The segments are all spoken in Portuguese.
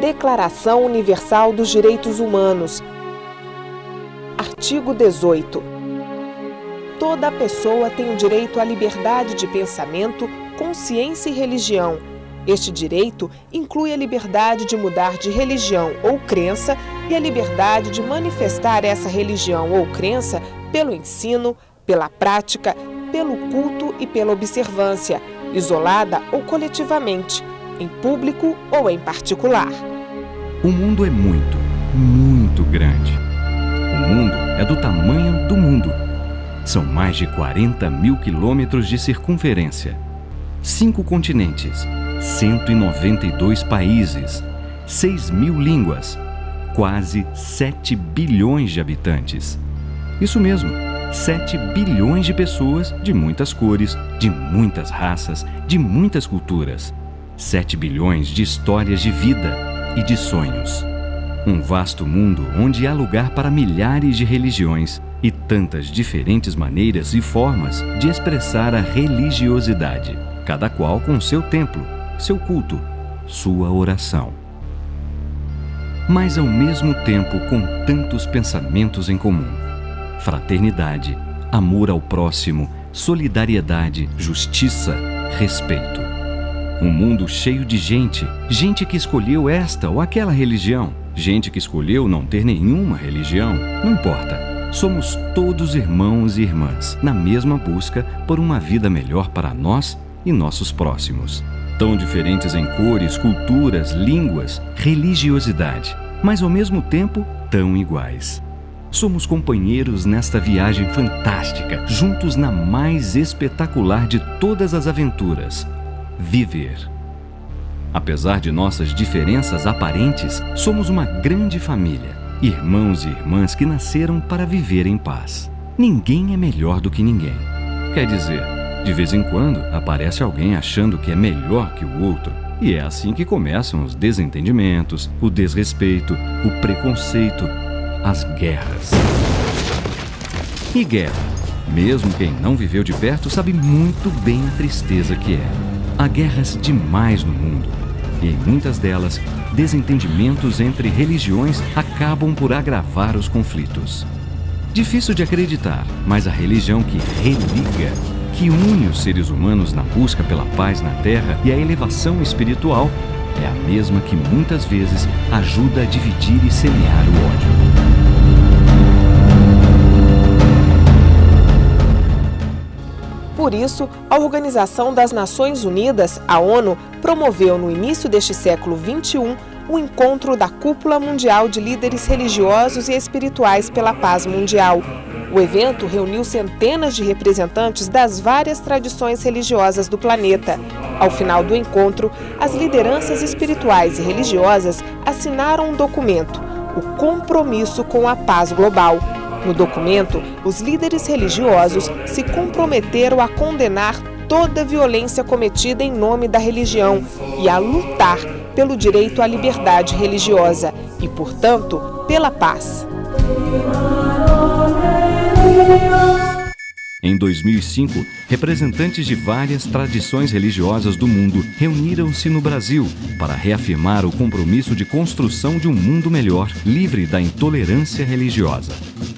Declaração Universal dos Direitos Humanos. Artigo 18. Toda pessoa tem o direito à liberdade de pensamento, consciência e religião. Este direito inclui a liberdade de mudar de religião ou crença e a liberdade de manifestar essa religião ou crença pelo ensino, pela prática, pelo culto e pela observância, isolada ou coletivamente, em público ou em particular. O mundo é muito, muito grande. O mundo é do tamanho do mundo. São mais de 40 mil quilômetros de circunferência, 5 continentes, 192 países, 6 mil línguas, quase 7 bilhões de habitantes. Isso mesmo, 7 bilhões de pessoas de muitas cores, de muitas raças, de muitas culturas. 7 bilhões de histórias de vida e de sonhos. Um vasto mundo onde há lugar para milhares de religiões e tantas diferentes maneiras e formas de expressar a religiosidade, cada qual com seu templo, seu culto, sua oração. Mas ao mesmo tempo com tantos pensamentos em comum: fraternidade, amor ao próximo, solidariedade, justiça, respeito. Um mundo cheio de gente que escolheu esta ou aquela religião, gente que escolheu não ter nenhuma religião, não importa. Somos todos irmãos e irmãs, na mesma busca por uma vida melhor para nós e nossos próximos. Tão diferentes em cores, culturas, línguas, religiosidade, mas ao mesmo tempo tão iguais. Somos companheiros nesta viagem fantástica, juntos na mais espetacular de todas as aventuras: viver. Apesar de nossas diferenças aparentes, somos uma grande família, irmãos e irmãs que nasceram para viver em paz. Ninguém é melhor do que ninguém. Quer dizer, de vez em quando aparece alguém achando que é melhor que o outro, e é assim que começam os desentendimentos, o desrespeito, o preconceito, as guerras. E guerra, mesmo quem não viveu de perto sabe muito bem a tristeza que é. Há guerras demais no mundo, e em muitas delas, desentendimentos entre religiões acabam por agravar os conflitos. Difícil de acreditar, mas a religião que religa, que une os seres humanos na busca pela paz na Terra e a elevação espiritual, é a mesma que muitas vezes ajuda a dividir e semear o ódio. Por isso, a Organização das Nações Unidas, a ONU, promoveu no início deste século XXI o encontro da Cúpula Mundial de Líderes Religiosos e Espirituais pela Paz Mundial. O evento reuniu centenas de representantes das várias tradições religiosas do planeta. Ao final do encontro, as lideranças espirituais e religiosas assinaram um documento, o Compromisso com a Paz Global. No documento, os líderes religiosos se comprometeram a condenar toda violência cometida em nome da religião e a lutar pelo direito à liberdade religiosa e, portanto, pela paz. Em 2005, representantes de várias tradições religiosas do mundo reuniram-se no Brasil para reafirmar o compromisso de construção de um mundo melhor, livre da intolerância religiosa.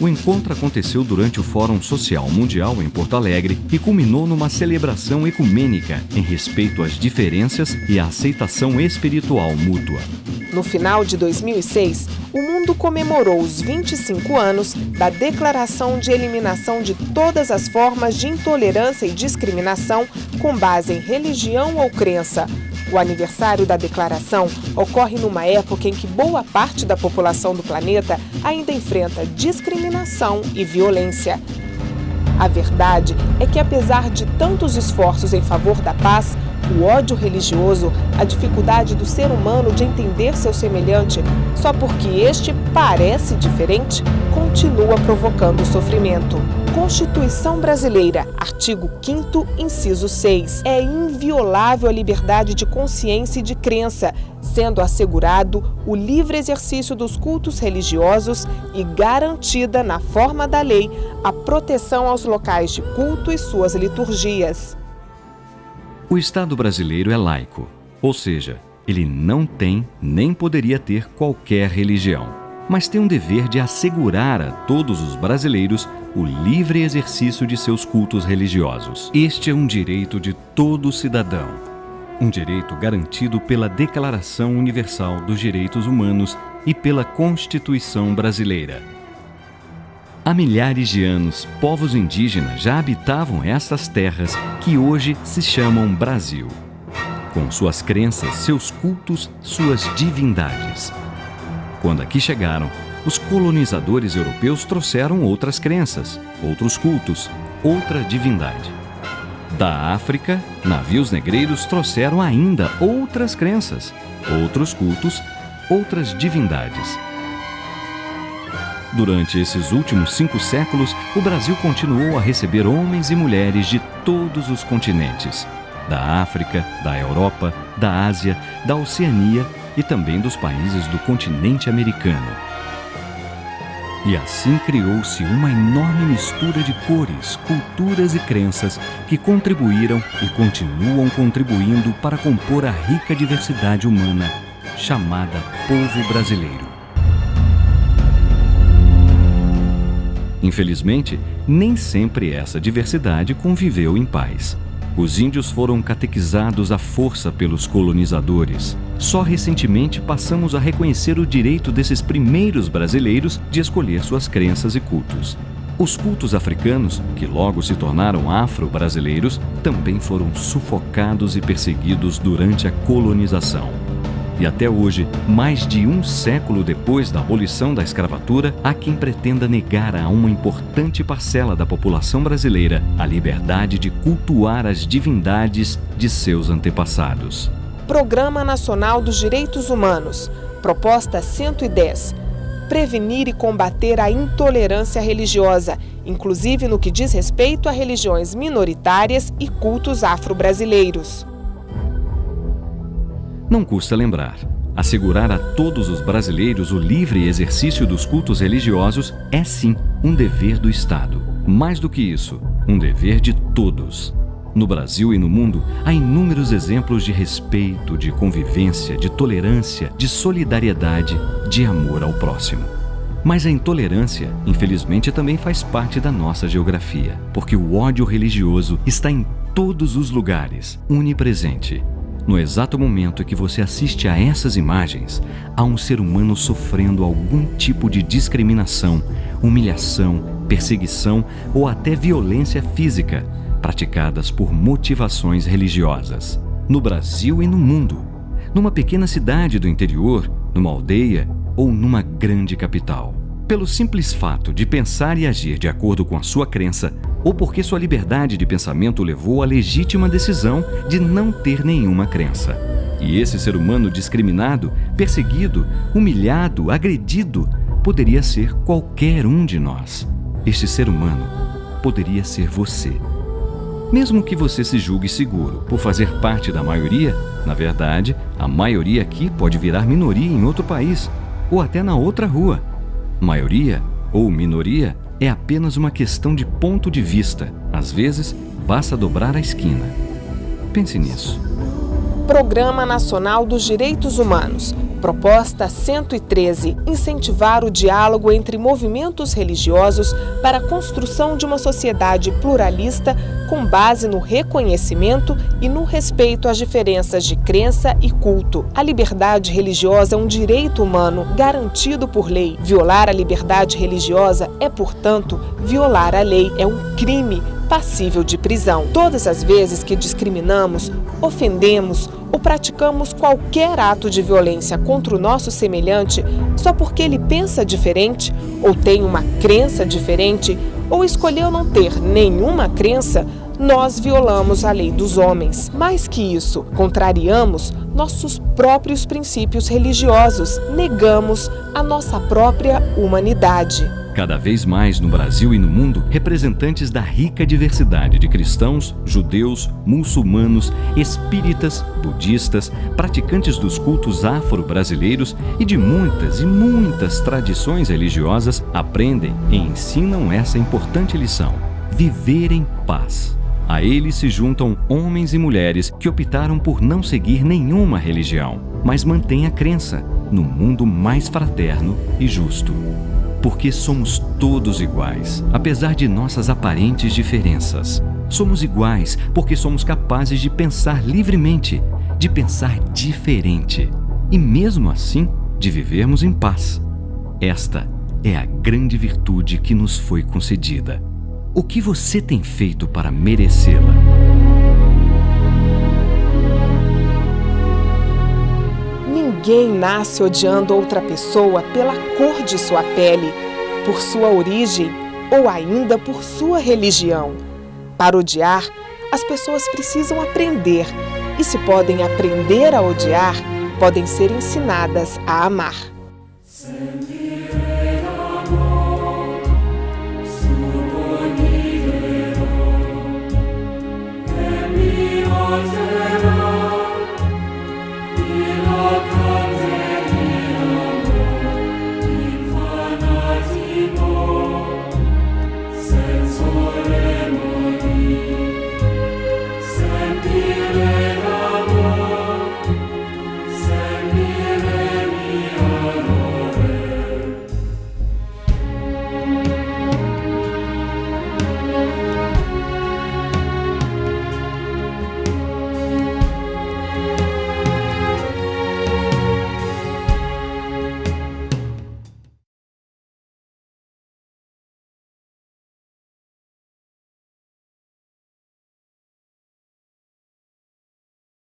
O encontro aconteceu durante o Fórum Social Mundial em Porto Alegre e culminou numa celebração ecumênica em respeito às diferenças e à aceitação espiritual mútua. No final de 2006, o mundo comemorou os 25 anos da Declaração de Eliminação de Todas as Formas de Intolerância e Discriminação com base em religião ou crença. O aniversário da declaração ocorre numa época em que boa parte da população do planeta ainda enfrenta discriminação e violência. A verdade é que, apesar de tantos esforços em favor da paz, o ódio religioso, a dificuldade do ser humano de entender seu semelhante só porque este parece diferente, continua provocando sofrimento. Constituição Brasileira, artigo 5º, inciso 6. É inviolável a liberdade de consciência e de crença, sendo assegurado o livre exercício dos cultos religiosos e garantida, na forma da lei, a proteção aos locais de culto e suas liturgias. O Estado brasileiro é laico, ou seja, Ele não tem nem poderia ter qualquer religião, mas tem um dever de assegurar a todos os brasileiros o livre exercício de seus cultos religiosos. Este é um direito de todo cidadão, um direito garantido pela Declaração Universal dos Direitos Humanos e pela Constituição Brasileira. Há milhares de anos, povos indígenas já habitavam estas terras que hoje se chamam Brasil, com suas crenças, seus cultos, suas divindades. Quando aqui chegaram, os colonizadores europeus trouxeram outras crenças, outros cultos, outra divindade. Da África, navios negreiros trouxeram ainda outras crenças, outros cultos, outras divindades. Durante esses últimos 5 séculos, o Brasil continuou a receber homens e mulheres de todos os continentes, da África, da Europa, da Ásia, da Oceania e também dos países do continente americano. E assim criou-se uma enorme mistura de cores, culturas e crenças que contribuíram e continuam contribuindo para compor a rica diversidade humana chamada povo brasileiro. Infelizmente, nem sempre essa diversidade conviveu em paz. Os índios foram catequizados à força pelos colonizadores. Só recentemente passamos a reconhecer o direito desses primeiros brasileiros de escolher suas crenças e cultos. Os cultos africanos, que logo se tornaram afro-brasileiros, também foram sufocados e perseguidos durante a colonização. E até hoje, mais de um século depois da abolição da escravatura, há quem pretenda negar a uma importante parcela da população brasileira a liberdade de cultuar as divindades de seus antepassados. Programa Nacional dos Direitos Humanos, proposta 110. Prevenir e combater a intolerância religiosa, inclusive no que diz respeito a religiões minoritárias e cultos afro-brasileiros. Não custa lembrar, assegurar a todos os brasileiros o livre exercício dos cultos religiosos é sim um dever do Estado. Mais do que isso, um dever de todos. No Brasil e no mundo, há inúmeros exemplos de respeito, de convivência, de tolerância, de solidariedade, de amor ao próximo. Mas a intolerância, infelizmente, também faz parte da nossa geografia, porque o ódio religioso está em todos os lugares, onipresente. No exato momento em que você assiste a essas imagens, há um ser humano sofrendo algum tipo de discriminação, humilhação, perseguição ou até violência física, praticadas por motivações religiosas. No Brasil e no mundo, numa pequena cidade do interior, numa aldeia ou numa grande capital. Pelo simples fato de pensar e agir de acordo com a sua crença, ou porque sua liberdade de pensamento levou à legítima decisão de não ter nenhuma crença. E esse ser humano discriminado, perseguido, humilhado, agredido, poderia ser qualquer um de nós. Este ser humano poderia ser você. Mesmo que você se julgue seguro por fazer parte da maioria, na verdade, a maioria aqui pode virar minoria em outro país, ou até na outra rua. Maioria ou minoria é apenas uma questão de ponto de vista. Às vezes, basta dobrar a esquina. Pense nisso. Programa Nacional dos Direitos Humanos. Proposta 113. Incentivar o diálogo entre movimentos religiosos para a construção de uma sociedade pluralista com base no reconhecimento e no respeito às diferenças de crença e culto. A liberdade religiosa é um direito humano garantido por lei. Violar a liberdade religiosa é, portanto, violar a lei. É um crime passível de prisão. Todas as vezes que discriminamos, ofendemos ou praticamos qualquer ato de violência contra o nosso semelhante só porque ele pensa diferente ou tem uma crença diferente ou escolheu não ter nenhuma crença, nós violamos a lei dos homens. Mais que isso, contrariamos nossos próprios princípios religiosos, negamos a nossa própria humanidade. Cada vez mais no Brasil e no mundo, representantes da rica diversidade de cristãos, judeus, muçulmanos, espíritas, budistas, praticantes dos cultos afro-brasileiros e de muitas e muitas tradições religiosas aprendem e ensinam essa importante lição: viver em paz. A eles se juntam homens e mulheres que optaram por não seguir nenhuma religião, mas mantém a crença no mundo mais fraterno e justo. Porque somos todos iguais, apesar de nossas aparentes diferenças. Somos iguais porque somos capazes de pensar livremente, de pensar diferente e, mesmo assim, de vivermos em paz. Esta é a grande virtude que nos foi concedida. O que você tem feito para merecê-la? Ninguém nasce odiando outra pessoa pela cor de sua pele, por sua origem ou ainda por sua religião. Para odiar, as pessoas precisam aprender, e se podem aprender a odiar, podem ser ensinadas a amar.